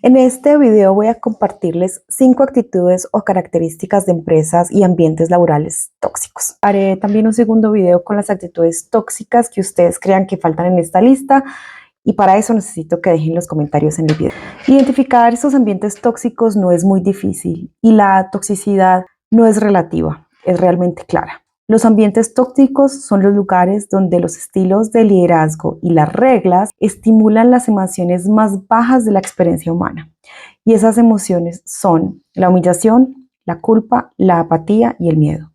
En este video voy a compartirles 5 actitudes o características de empresas y ambientes laborales tóxicos. Haré también un segundo video con las actitudes tóxicas que ustedes crean que faltan en esta lista y para eso necesito que dejen los comentarios en el video. Identificar estos ambientes tóxicos no es muy difícil y la toxicidad no es relativa, es realmente clara. Los ambientes tóxicos son los lugares donde los estilos de liderazgo y las reglas estimulan las emociones más bajas de la experiencia humana. Y esas emociones son la humillación, la culpa, la apatía y el miedo.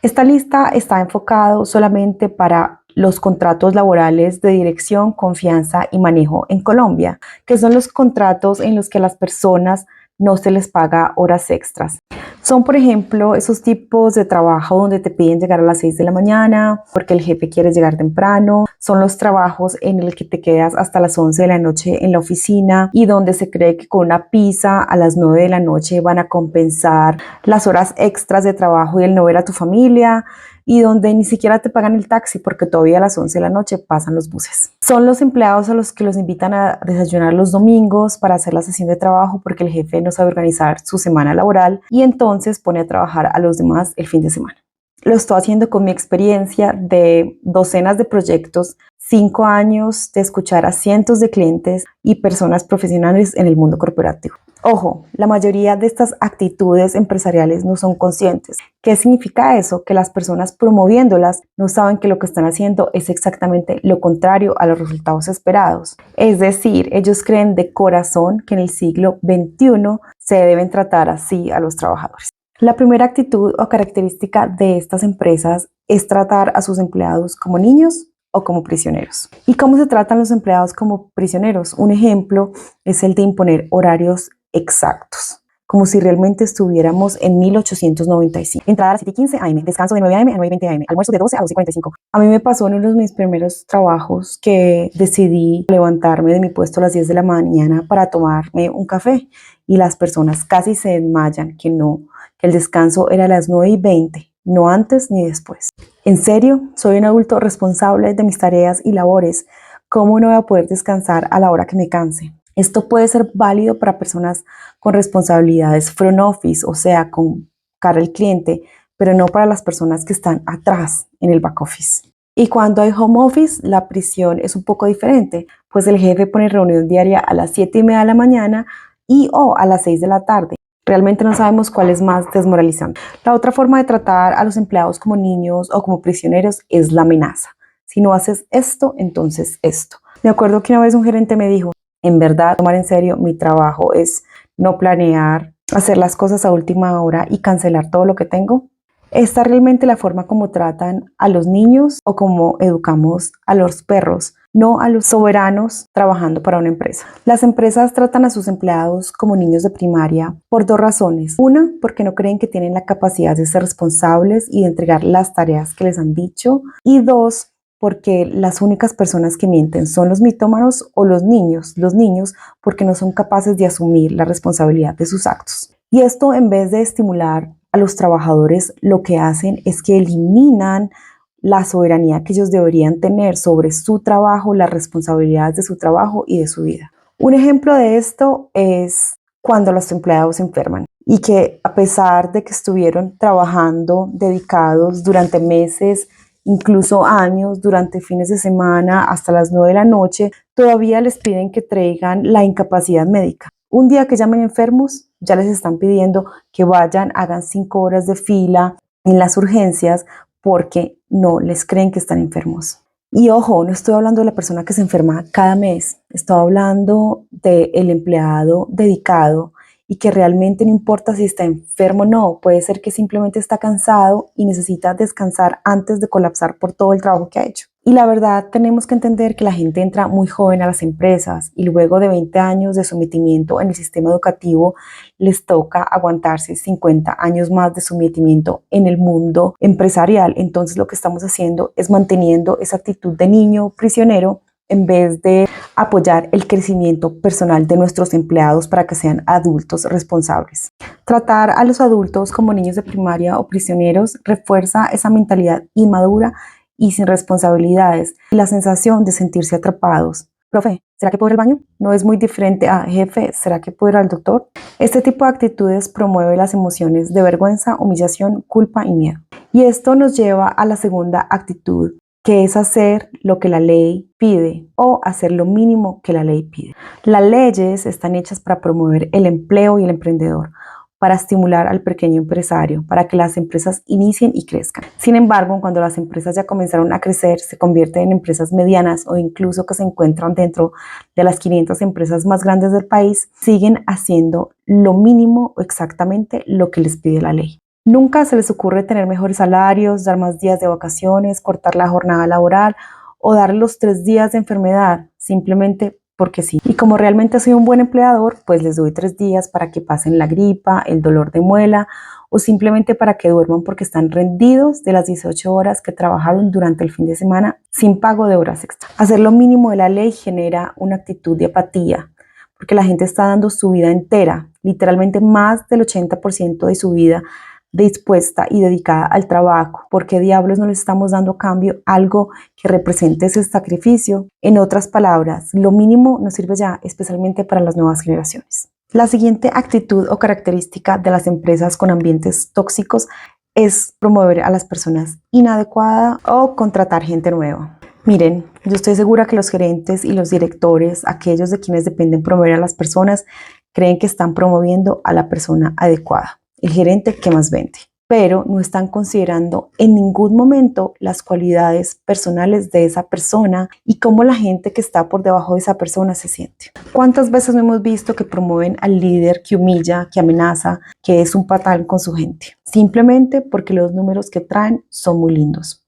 Esta lista está enfocada solamente para los contratos laborales de dirección, confianza y manejo en Colombia, que son los contratos en los que a las personas no se les paga horas extras. Son, por ejemplo, esos tipos de trabajo donde te piden llegar a las 6 de la mañana porque el jefe quiere llegar temprano. Son los trabajos en el que te quedas hasta las 11 de la noche en la oficina y donde se cree que con una pizza a las 9 de la noche van a compensar las horas extras de trabajo y el no ver a tu familia, y donde ni siquiera te pagan el taxi porque todavía a las 11 de la noche pasan los buses. Son los empleados a los que los invitan a desayunar los domingos para hacer la sesión de trabajo porque el jefe no sabe organizar su semana laboral y entonces pone a trabajar a los demás el fin de semana. Lo estoy haciendo con mi experiencia de docenas de proyectos, 5 años de escuchar a cientos de clientes y personas profesionales en el mundo corporativo. Ojo, la mayoría de estas actitudes empresariales no son conscientes. ¿Qué significa eso? Que las personas promoviéndolas no saben que lo que están haciendo es exactamente lo contrario a los resultados esperados. Es decir, ellos creen de corazón que en el siglo XXI se deben tratar así a los trabajadores. La primera actitud o característica de estas empresas es tratar a sus empleados como niños o como prisioneros. ¿Y cómo se tratan los empleados como prisioneros? Un ejemplo es el de imponer horarios exactos, como si realmente estuviéramos en 1895. Entrada a las 7:15 am, descanso de 9 am a 9:20 am, almuerzo de 12 a 12:45. A mí me pasó en uno de mis primeros trabajos que decidí levantarme de mi puesto a las 10 de la mañana para tomarme un café y las personas casi se desmayan, que el descanso era a las 9:20, no antes ni después. En serio, soy un adulto responsable de mis tareas y labores. ¿Cómo no voy a poder descansar a la hora que me canse? Esto puede ser válido para personas con responsabilidades front office, o sea, con cara al cliente, pero no para las personas que están atrás en el back office. Y cuando hay home office, la prisión es un poco diferente, pues el jefe pone reunión diaria a las 7:30 de la mañana o a las 6 de la tarde. Realmente no sabemos cuál es más desmoralizante. La otra forma de tratar a los empleados como niños o como prisioneros es la amenaza. Si no haces esto, entonces esto. Me acuerdo que una vez un gerente me dijo: en verdad, tomar en serio mi trabajo es no planear, hacer las cosas a última hora y cancelar todo lo que tengo. ¿Esta es realmente la forma como tratan a los niños o como educamos a los perros, no a los soberanos trabajando para una empresa? Las empresas tratan a sus empleados como niños de primaria por 2 razones. Una, porque no creen que tienen la capacidad de ser responsables y de entregar las tareas que les han dicho. Y 2, porque las únicas personas que mienten son los mitómanos o los niños porque no son capaces de asumir la responsabilidad de sus actos. Y esto, en vez de estimular a los trabajadores, lo que hacen es que eliminan la soberanía que ellos deberían tener sobre su trabajo, las responsabilidades de su trabajo y de su vida. Un ejemplo de esto es cuando los empleados se enferman y que a pesar de que estuvieron trabajando dedicados durante meses, incluso años, durante fines de semana hasta las 9 de la noche, todavía les piden que traigan la incapacidad médica. Un día que llamen enfermos, ya les están pidiendo que vayan, hagan 5 horas de fila en las urgencias porque no les creen que están enfermos. Y ojo, no estoy hablando de la persona que se enferma cada mes, estoy hablando del empleado dedicado y que realmente no importa si está enfermo o no, puede ser que simplemente está cansado y necesita descansar antes de colapsar por todo el trabajo que ha hecho. Y la verdad, tenemos que entender que la gente entra muy joven a las empresas y luego de 20 años de sometimiento en el sistema educativo, les toca aguantarse 50 años más de sometimiento en el mundo empresarial. Entonces lo que estamos haciendo es manteniendo esa actitud de niño prisionero en vez de apoyar el crecimiento personal de nuestros empleados para que sean adultos responsables. Tratar a los adultos como niños de primaria o prisioneros refuerza esa mentalidad inmadura y sin responsabilidades, y la sensación de sentirse atrapados. Profe, ¿Será que puedo ir al baño? No es muy diferente a, jefe, ¿será que puedo ir al doctor? Este tipo de actitudes promueve las emociones de vergüenza, humillación, culpa y miedo. Y esto nos lleva a la segunda actitud, que es hacer lo que la ley pide o hacer lo mínimo que la ley pide. Las leyes están hechas para promover el empleo y el emprendedor, para estimular al pequeño empresario, para que las empresas inicien y crezcan. Sin embargo, cuando las empresas ya comenzaron a crecer, se convierten en empresas medianas o incluso que se encuentran dentro de las 500 empresas más grandes del país, siguen haciendo lo mínimo o exactamente lo que les pide la ley. Nunca se les ocurre tener mejores salarios, dar más días de vacaciones, cortar la jornada laboral o dar los 3 días de enfermedad, simplemente porque sí. Y como realmente soy un buen empleador, pues les doy 3 días para que pasen la gripa, el dolor de muela o simplemente para que duerman porque están rendidos de las 18 horas que trabajaron durante el fin de semana sin pago de horas extra. Hacer lo mínimo de la ley genera una actitud de apatía, porque la gente está dando su vida entera, literalmente más del 80% de su vida dispuesta y dedicada al trabajo. ¿Por qué diablos no le estamos dando a cambio algo que represente ese sacrificio? En otras palabras, lo mínimo nos sirve ya, especialmente para las nuevas generaciones. La siguiente actitud o característica de las empresas con ambientes tóxicos es promover a las personas inadecuadas o contratar gente nueva. Miren, yo estoy segura que los gerentes y los directores, aquellos de quienes dependen promover a las personas, creen que están promoviendo a la persona adecuada, el gerente que más vende, pero no están considerando en ningún momento las cualidades personales de esa persona y cómo la gente que está por debajo de esa persona se siente. ¿Cuántas veces no hemos visto que promueven al líder que humilla, que amenaza, que es un patán con su gente? Simplemente porque los números que traen son muy lindos.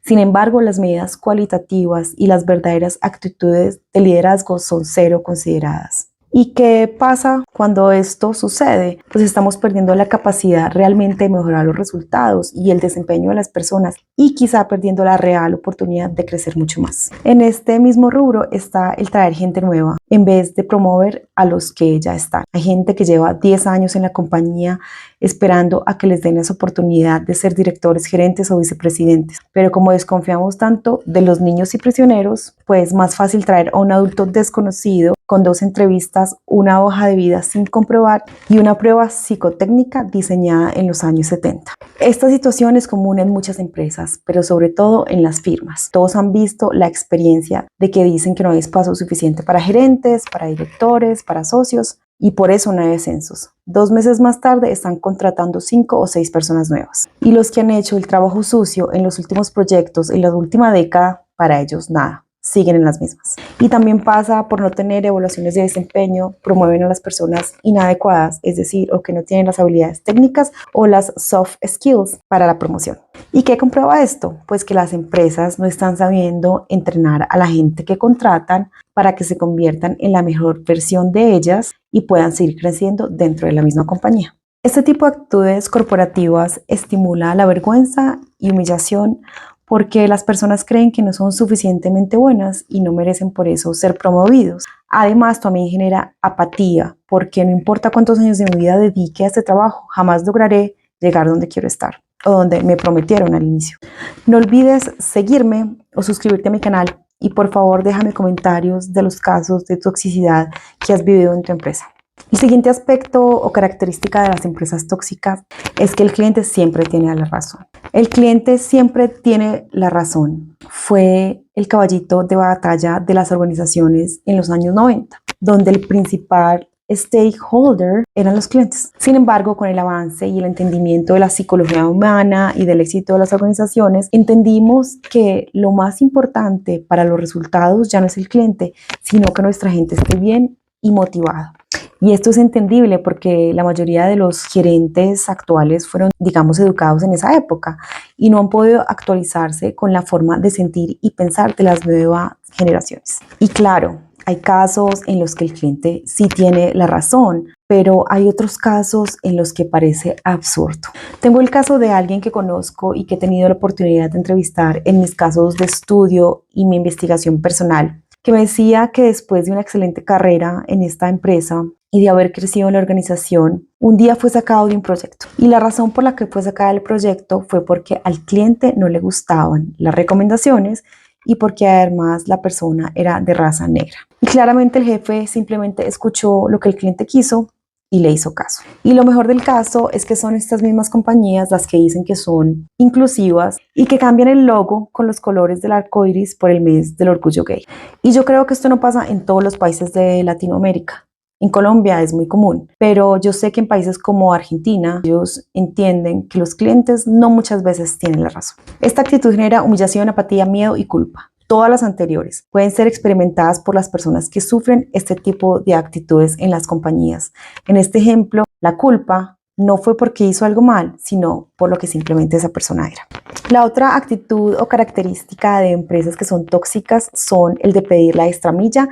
Sin embargo, las medidas cualitativas y las verdaderas actitudes de liderazgo son cero consideradas. ¿Y qué pasa cuando esto sucede? Pues estamos perdiendo la capacidad realmente de mejorar los resultados y el desempeño de las personas y quizá perdiendo la real oportunidad de crecer mucho más. En este mismo rubro está el traer gente nueva en vez de promover a los que ya están. Hay gente que lleva 10 años en la compañía esperando a que les den esa oportunidad de ser directores, gerentes o vicepresidentes. Pero como desconfiamos tanto de los niños y prisioneros, pues más fácil traer a un adulto desconocido con 2 entrevistas, una hoja de vida sin comprobar y una prueba psicotécnica diseñada en los años 70. Esta situación es común en muchas empresas, pero sobre todo en las firmas. Todos han visto la experiencia de que dicen que no hay espacio suficiente para gerentes, para directores, para socios, y por eso no hay ascensos. 2 meses más tarde están contratando 5 o 6 personas nuevas. Y los que han hecho el trabajo sucio en los últimos proyectos en la última década, para ellos nada, siguen en las mismas. Y también pasa por no tener evaluaciones de desempeño, promueven a las personas inadecuadas, es decir, o que no tienen las habilidades técnicas o las soft skills para la promoción. ¿Y qué comprueba esto? Pues que las empresas no están sabiendo entrenar a la gente que contratan para que se conviertan en la mejor versión de ellas y puedan seguir creciendo dentro de la misma compañía. Este tipo de actitudes corporativas estimula la vergüenza y humillación porque las personas creen que no son suficientemente buenas y no merecen por eso ser promovidos. Además, también genera apatía, porque no importa cuántos años de mi vida dedique a este trabajo, jamás lograré llegar donde quiero estar o donde me prometieron al inicio. No olvides seguirme o suscribirte a mi canal y por favor déjame comentarios de los casos de toxicidad que has vivido en tu empresa. El siguiente aspecto o característica de las empresas tóxicas es que el cliente siempre tiene la razón. El cliente siempre tiene la razón. Fue el caballito de batalla de las organizaciones en los años 90, donde el principal stakeholder eran los clientes. Sin embargo, con el avance y el entendimiento de la psicología humana y del éxito de las organizaciones, entendimos que lo más importante para los resultados ya no es el cliente, sino que nuestra gente esté bien y motivada. Y esto es entendible porque la mayoría de los gerentes actuales fueron, digamos, educados en esa época y no han podido actualizarse con la forma de sentir y pensar de las nuevas generaciones. Y claro, hay casos en los que el cliente sí tiene la razón, pero hay otros casos en los que parece absurdo. Tengo el caso de alguien que conozco y que he tenido la oportunidad de entrevistar en mis casos de estudio y mi investigación personal, que me decía que después de una excelente carrera en esta empresa y de haber crecido en la organización, un día fue sacado de un proyecto. Y la razón por la que fue sacado del proyecto fue porque al cliente no le gustaban las recomendaciones y porque además la persona era de raza negra. Y claramente el jefe simplemente escuchó lo que el cliente quiso y le hizo caso. Y lo mejor del caso es que son estas mismas compañías las que dicen que son inclusivas y que cambian el logo con los colores del arco iris por el mes del orgullo gay. Y yo creo que esto no pasa en todos los países de Latinoamérica. En Colombia es muy común, pero yo sé que en países como Argentina, ellos entienden que los clientes no muchas veces tienen la razón. Esta actitud genera humillación, apatía, miedo y culpa. Todas las anteriores pueden ser experimentadas por las personas que sufren este tipo de actitudes en las compañías. En este ejemplo, la culpa no fue porque hizo algo mal, sino por lo que simplemente esa persona era. La otra actitud o característica de empresas que son tóxicas son el de pedir la extra milla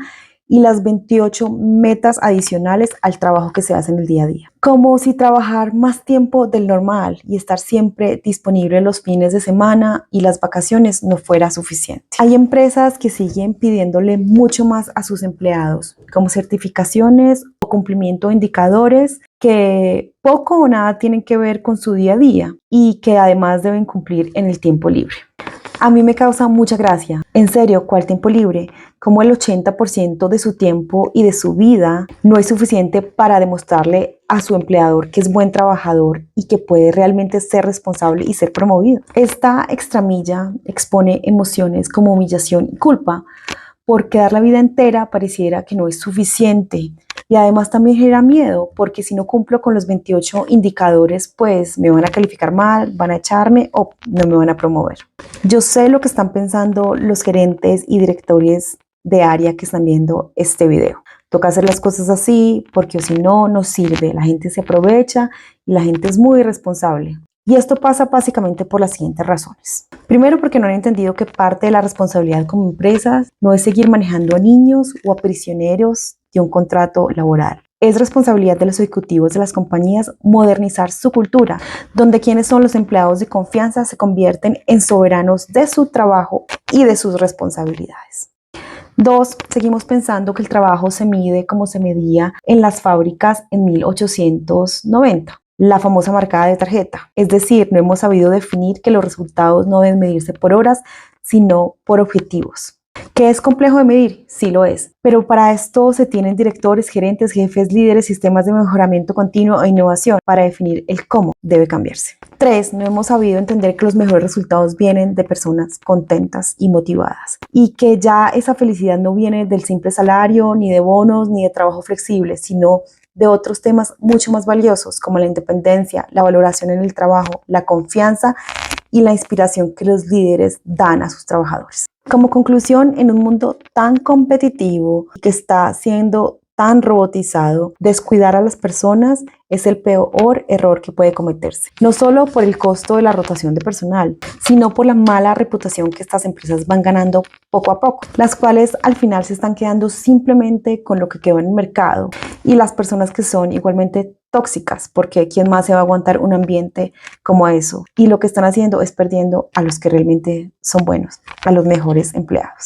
y las 28 metas adicionales al trabajo que se hace en el día a día. Como si trabajar más tiempo del normal y estar siempre disponible los fines de semana y las vacaciones no fuera suficiente. Hay empresas que siguen pidiéndole mucho más a sus empleados, como certificaciones o cumplimiento de indicadores que poco o nada tienen que ver con su día a día y que además deben cumplir en el tiempo libre. A mí me causa mucha gracia. En serio, ¿cuál tiempo libre? Como el 80% de su tiempo y de su vida no es suficiente para demostrarle a su empleador que es buen trabajador y que puede realmente ser responsable y ser promovido. Esta extramilla expone emociones como humillación y culpa, porque dar la vida entera pareciera que no es suficiente. Y además también genera miedo, porque si no cumplo con los 28 indicadores, pues me van a calificar mal, van a echarme o no me van a promover. Yo sé lo que están pensando los gerentes y directores de área que están viendo este video. Toca hacer las cosas así, porque si no, no sirve. La gente se aprovecha y la gente es muy irresponsable. Y esto pasa básicamente por las siguientes razones. Primero, porque no han entendido que parte de la responsabilidad como empresas no es seguir manejando a niños o a prisioneros de un contrato laboral. Es responsabilidad de los ejecutivos de las compañías modernizar su cultura, donde quienes son los empleados de confianza se convierten en soberanos de su trabajo y de sus responsabilidades. 2. Seguimos pensando que el trabajo se mide como se medía en las fábricas en 1890. La famosa marcada de tarjeta. Es decir, no hemos sabido definir que los resultados no deben medirse por horas, sino por objetivos. ¿Que es complejo de medir? Sí lo es, pero para esto se tienen directores, gerentes, jefes, líderes, sistemas de mejoramiento continuo e innovación para definir el cómo debe cambiarse. 3. No hemos sabido entender que los mejores resultados vienen de personas contentas y motivadas y que ya esa felicidad no viene del simple salario, ni de bonos, ni de trabajo flexible, sino de otros temas mucho más valiosos como la independencia, la valoración en el trabajo, la confianza y la inspiración que los líderes dan a sus trabajadores. Como conclusión, en un mundo tan competitivo y que está siendo tan robotizado, descuidar a las personas es el peor error que puede cometerse. No solo por el costo de la rotación de personal, sino por la mala reputación que estas empresas van ganando poco a poco, las cuales al final se están quedando simplemente con lo que quedó en el mercado y las personas que son igualmente tóxicas, porque ¿quién más se va a aguantar un ambiente como eso? Y lo que están haciendo es perdiendo a los que realmente son buenos, a los mejores empleados.